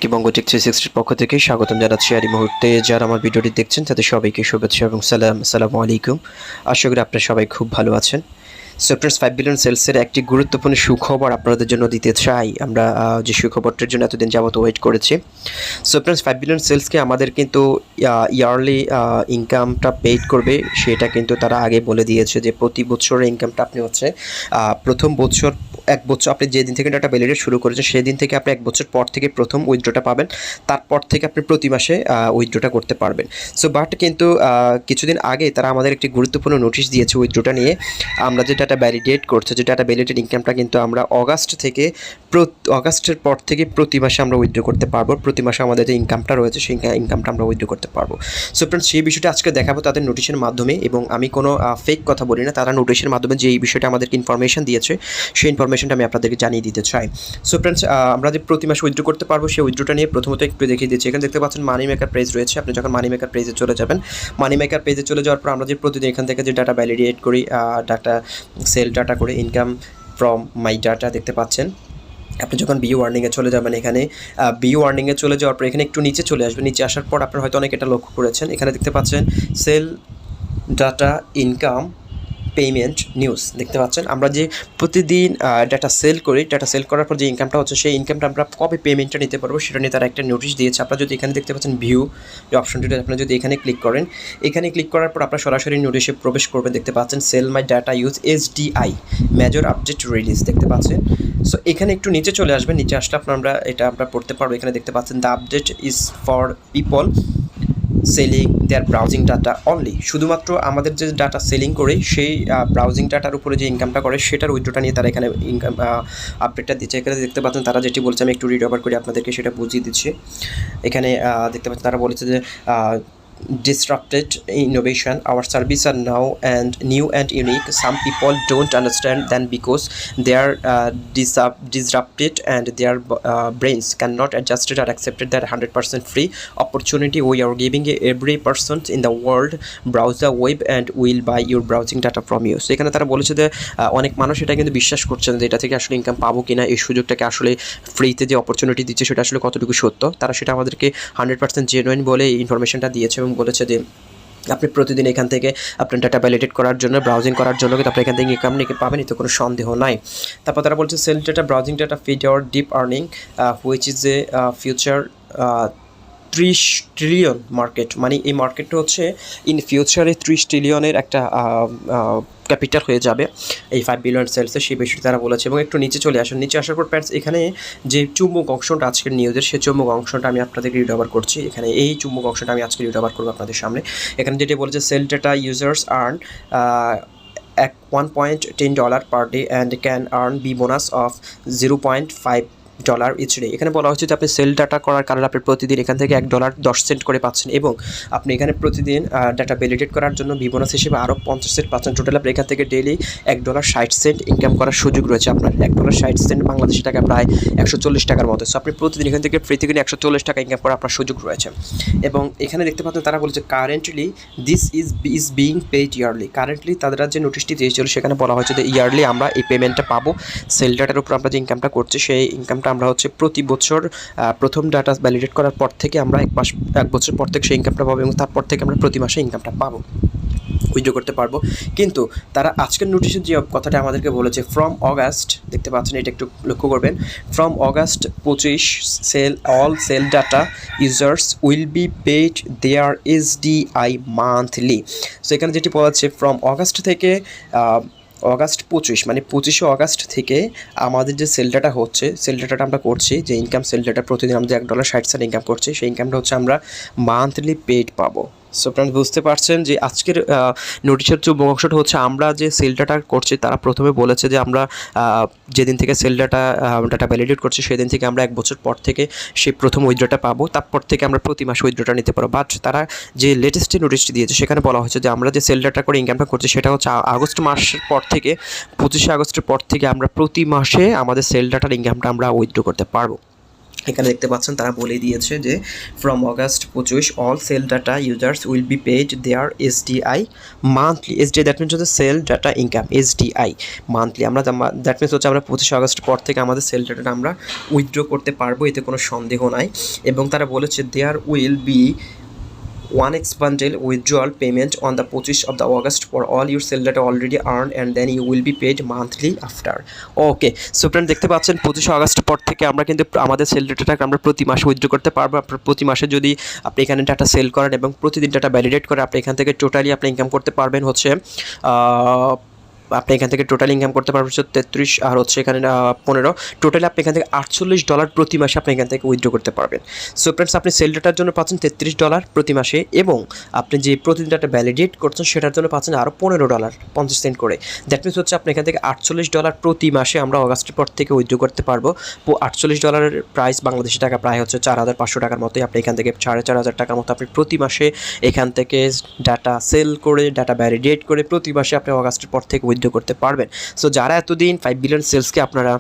সবাইকে বঙ্গ টেক 360 পক্ষ থেকে স্বাগতম জানাচ্ছি। আর এই মুহূর্তে যারা আমার ভিডিওটি দেখছেন তাদের সবাইকে শুভেচ্ছা এবং আসসালামু আলাইকুম। আশা করি আপনারা সবাই খুব ভালো আছেন। সো ফ্রেন্ডস, 5 বিলিয়ন সেলসের একটি গুরুত্বপূর্ণ সুখবর আপনাদের জন্য দিতে চাই। আমরা যে সুখবরটির জন্য এতদিন যাবত ওয়েট করেছি। সো ফ্রেন্ডস, 5 বিলিয়ন সেলসকে আমাদের কিন্তু ইয়ারলি ইনকামটা পেইড করবে, সেটা কিন্তু তারা আগে বলে দিয়েছে যে প্রতি বছরের ইনকামটা আপনি হচ্ছে প্রথম বছর এক বছর আপনি যেদিন থেকে ডাটা ভ্যালিডেট শুরু করেছেন সেদিন থেকে আপনি এক বছর পর থেকে প্রথম উইথড্রটা পাবেন। তারপর থেকে আপনি প্রতি মাসে উইথড্রটা করতে পারবেন। সো বাট কিন্তু কিছুদিন আগে তারা আমাদের একটি গুরুত্বপূর্ণ নোটিশ দিয়েছে উইথড্রটা নিয়ে। আমরা যে ডাটা ভ্যালিডেট করছে, যে ডাটা ভ্যালিডেট ইনকামটা কিন্তু আমরা অগাস্টের পর থেকে প্রতি মাসে আমরা উইথড্র করতে পারবো। প্রতি মাসে আমাদের যে ইনকামটা রয়েছে সেই ইনকামটা আমরা উইথড্র করতে পারবো। সো ফ্রেন্ডস, সেই বিষয়টা আজকে দেখাবো তাদের নোটিশের মাধ্যমে, এবং আমি কোনো ফেক কথা বলি না। তারা নোটিশের মাধ্যমে যে এই বিষয়টা আমাদেরকে ইনফরমেশন দিয়েছে সেই ইনফরমেশনটা আমি আপনাদেরকে জানিয়ে দিতে চাই। সো ফ্রেন্ডস, আমরা যে প্রতি মাসে উইথড্র করতে পারবো সেই উইথড্রটা নিয়ে প্রথমত একটু দেখিয়ে দিচ্ছি। এখানে দেখতে পাচ্ছেন মানি মেকার পেজ রয়েছে। আপনি যখন মানি মেকার পেজে চলে যাবেন, মানি মেকার পেজে চলে যাওয়ার পর আমরা যে প্রতিদিন এখান থেকে যে ডাটা ভ্যালিডেট করি, ডাটা সেল ডাটা করে ইনকাম ফ্রম মাই ডাটা দেখতে পাচ্ছেন। আপনি যখন বিউ ওয়ার্নিংয়ে চলে যাবেন, এখানে বিউ ওয়ার্নিংয়ে চলে যাওয়ার পর এখানে একটু নিচে চলে আসবেন। নিচে আসার পর আপনারা হয়তো অনেক এটা লক্ষ্য করেছেন, এখানে দেখতে পাচ্ছেন sell data income payment news দেখতে পাচ্ছেন। আমরা যে প্রতিদিন ডাটা সেল করি, ডাটা সেল করার পর যে ইনকামটা হচ্ছে সেই ইনকামটা আমরা কবে পেমেন্টটা নিতে পারবো সেটা নিয়ে তারা একটা নোটিশ দিয়েছে। আপনারা যদি এখানে দেখতে পাচ্ছেন ভিউ যে অপশনটি, আপনারা যদি এখানে ক্লিক করেন, এখানে ক্লিক করার পর আপনারা সরাসরি নোটিশে প্রবেশ করবেন। দেখতে পাচ্ছেন sell my data use SDI major update release দেখতে পাচ্ছেন। সো এখানে একটু নিচে চলে আসবেন। নিচে আসলে আমরা পড়তে পারবো। এখানে দেখতে পাচ্ছেন the update is for people selling there browsing data only. শুধুমাত্র আমাদের যে ডাটা সেলিং করে সেই ব্রাউজিং ডাটার উপরে যে ইনকামটা করে সেটার উইথড্রটা নিয়ে তারা এখানে ইনকাম আপডেটটা দিচ্ছে। এখানে দেখতে পাচ্ছেন তারা যেটি বলছে, আমি একটু রিড ওভার করে আপনাদেরকে সেটা বুঝিয়ে দিচ্ছি। এখানে দেখতে পাচ্ছেন তারা বলেছে যে disrupted innovation, our services are now and new and unique. Some people don't understand them because they are disrupted and their brains cannot adjust it or accepted that 100% free opportunity we are giving every person in the world browse the web and will buy your browsing data from you. So এখানে তারা বলেছে যে অনেক মানুষ এটা কিন্তু বিশ্বাস করছে না যে এটা থেকে আসলে ইনকাম পাবো কিনা, এই সুযোগটাকে আসলে ফ্রিতে যে অপরচুনিটি দিচ্ছে সেটা আসলে কতটুকু সত্য। তারা সেটা আমাদেরকে 100% জেনুইন বলে এই ইনফরমেশনটা দিয়েছে এবং বলেছে যে আপনি প্রতিদিন এখান থেকে আপনার ডাটা ভ্যালিডেট করার জন্য, ব্রাউজিং করার জন্য কিন্তু আপনি এখান থেকে ইনকাম নিয়ে পাবেন, এতে কোনো সন্দেহ নাই। তারপর তারা বলছে sell data browsing data feed our deep earning which is a future 30 trillion market. মানে এই মার্কেটটা হচ্ছে ইন ফিউচারে 30 ট্রিলিয়নের একটা ক্যাপিটাল হয়ে যাবে এই 5 বিলিয়ন সেলসে, সেই বিষয়টি তারা বলেছে। এবং একটু নিচে চলে আসুন। নিচে আসার পর প্যান্টস এখানে যে চুম্বক অংশটা আজকের নিউজের, সেই চুম্বক অংশটা আমি আপনাদেরকে রিড ওভার করছি। এখানে এই চুম্বক অংশটা আমি আজকে রিড ওভার করবো আপনাদের সামনে। এখানে যেটি বলেছে sell data users earn at $1.10 per day and can earn B bonus of $0.5 each day. এখানে বলা হচ্ছে যে আপনি সেল ডাটা করার কারণে আপনি প্রতিদিন এখান থেকে $1.10 করে পাচ্ছেন, এবং আপনি এখানে প্রতিদিন ডাটা ভ্যালিডেট করার জন্য বি বোনাস হিসেবে আরও 50 সেন্ট পাচ্ছেন। টোটাল আপনি এখান থেকে ডেইলি $1.60 ইনকাম করার সুযোগ রয়েছে আপনার। $1.60 বাংলাদেশি টাকা প্রায় 140 টাকার মতো। সো আপনি প্রতিদিন এখান থেকে ফ্রি থেকে 140 টাকা ইনকাম করার আপনার সুযোগ রয়েছে। এবং এখানে দেখতে পাচ্ছেন তারা বলেছে currently this is being paid yearly. Currently তারা যে নোটিশটি দিয়েছিল সেখানে বলা হয়েছে যে ইয়ারলি আমরা এই পেমেন্টটা পাবো। সেল ডাটার উপর আমরা যে ইনকামটা করছি সেই ইনকাম আমরা হচ্ছে প্রতি বছর প্রথম ডাটা ভ্যালিডেট করার পর থেকে আমরা এক বছর পর থেকে সেই ইনকামটা পাবো, এবং তারপর থেকে আমরা প্রতি মাসে ইনকামটা পাবো, উইথড্র করতে পারবো। কিন্তু তারা আজকের নোটিশের যে কথাটা আমাদেরকে বলেছে ফ্রম অগাস্ট, দেখতে পাচ্ছেন এটা একটু লক্ষ্য করবেন, from August 25 all sell data users will be paid their SDI monthly. So এখানে যেটি বলা হচ্ছে ফ্রম অগাস্ট থেকে অগাস্ট 25 মানে 25শে অগাস্ট থেকে আমাদের যে সেল ডাটা হচ্ছে, সেল ডাটাটা আমরা করছি যে ইনকাম সেল ডাটা প্রতিদিন আমরা যে $1.60 ইনকাম করছি সেই ইনকামটা হচ্ছে আমরা মান্থলি পেইড পাবো। সো আপনারা বুঝতে পারছেন যে আজকের নোটিশের যে অংশটা হচ্ছে আমরা যে সেল ডাটা করছি তারা প্রথমে বলেছে যে আমরা যেদিন থেকে সেল ডাটা ভ্যালিডেট করছি সেদিন থেকে আমরা এক বছর পর থেকে সেই প্রথম উইথড্রটা পাবো, তারপর থেকে আমরা প্রতি মাসে উইথড্রটা নিতে পারবো। বাট তারা যে লেটেস্ট নোটিশটি দিয়েছে সেখানে বলা হয়েছে যে আমরা যে সেল ডাটা করে ইনকামটা করছি সেটা হচ্ছে আগস্ট মাসের পর থেকে 25শে আগস্টের পর থেকে আমরা প্রতি মাসে আমাদের সেল ডাটার ইনকামটা আমরা উইথড্র করতে পারবো। এখানে দেখতে পাচ্ছেন তারা বলে দিয়েছে যে from August 25 all sell data users will be paid their SDI monthly. SDI that means হচ্ছে cell data income, SDI monthly. আমরা দ্যাট মিনস হচ্ছে আমরা 25 আগস্ট পর থেকে আমাদের সেল ডাটাটা আমরা উইথড্র করতে পারবো, এতে কোনো সন্দেহ নাই। এবং তারা বলেছে there will be one ex bundle withdrawal payment on the 25th of the August for all your sell data already earned and then you will be paid monthly after. Okay, so friend দেখতে পাচ্ছেন 25 August পর থেকে আমরা কিন্তু আমাদের sell ডাটাটাকে আমরা প্রতি মাসে উইথড্র করতে পারবো। আপনার প্রতি মাসে যদি আপনি এখানে ডাটা সেল করেন এবং প্রতিদিন ডাটা ভ্যালিডেট করে আপনি এখান থেকে টোটালি আপনি ইনকাম করতে পারবেন হচ্ছে আপনি এখান থেকে টোটাল ইনকাম করতে পারবেন হচ্ছে 33 আর হচ্ছে এখানে 15, টোটালি আপনি এখান থেকে $48 প্রতি মাসে আপনি এখান থেকে উইথড্র করতে পারবেন। সো ফ্রেন্ডস আপনি সেল ডাটার জন্য পাচ্ছেন $33 প্রতি মাসে এবং আপনি যে প্রতিদিন ডাটা ভ্যালিডেট করছেন সেটার জন্য পাচ্ছেন আরও $15.50 করে। দ্যাট মিনস হচ্ছে আপনি এখান থেকে $48 প্রতি মাসে আমরা অগাস্টের পর থেকে উইথড্র করতে পারবো। $48 প্রাইস বাংলাদেশি টাকা প্রায় হচ্ছে 4,500 টাকার মতোই। আপনি এখান থেকে 4,500 টাকার মতো আপনি প্রতি মাসে এখান থেকে ডাটা সেল করে ডাটা ভ্যালিডেট করে প্রতি মাসে আপনি অগাস্টের পর থেকে উইথড্র করতে পারবেন। সো যারা এতদিন 5 বিলিয়ন সেলসকে আপনারা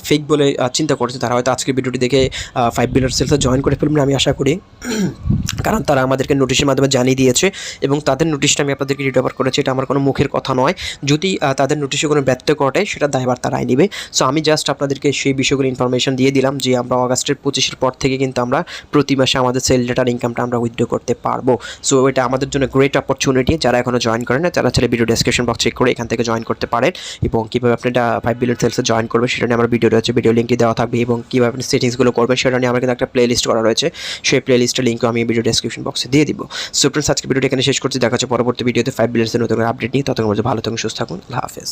ফেক বলে চিন্তা করছেন তারা হয়তো আজকের ভিডিওটি দেখে 5 বিলিয়ন সেলসে জয়েন করে ফেলবেন আমি আশা করি, কারণ তারা আমাদেরকে নোটিশের মাধ্যমে জানিয়ে দিয়েছে এবং তাদের নোটিশটা আমি আপনাদেরকে রিড ওভার করেছি। এটা আমার কোনো মুখের কথা নয়। যদি তাদের নোটিশে কোনো ব্যত্যয় ঘটে সেটা দায়ভার তারাই নেবে। সো আমি জাস্ট আপনাদেরকে সেই বিষয়গুলো ইনফরমেশন দিয়ে দিলাম যে আমরা অগাস্টের 25-এর পর থেকে কিন্তু আমরা প্রতি মাসে আমাদের সেল ডাটার ইনকামটা আমরা উইথড্র করতে পারবো। সো এটা আমাদের জন্য গ্রেট অপরচুনিটি। যারা এখনও জয়েন করেন না তারা চাইলে ভিডিও ডেসক্রিপশন বক্স চেক করে এখান থেকে জয়েন করতে পারেন এবং কীভাবে আপনি 5 বিলিয়ন সেলসে জয়েন করবেন সেটা নিয়ে আমার ভিডিও রয়েছে, ভিডিও লিঙ্কটি দেওয়া থাকবে এবং কীভাবে আপনি সেটিংসগুলো করবেন সেটা নিয়ে আমার কিন্তু একটা প্লে লিস্ট করা রয়েছে। সেই প্লে লিস্টের লিঙ্কও আমি ভিডিও ডেসক্রিপশন বক্সে দিয়ে দিব। সো ফ্রেন্ডস আজকে ভিডিওটা এখানে শেষ করছি। দেখা হচ্ছে পরবর্তী ভিডিওতে 5 বিলিয়নের নতুন আপডেট নিয়ে। ততক্ষণ ভালো থাকুন, সুস্থ থাকুন, আল্লাহ হাফেজ।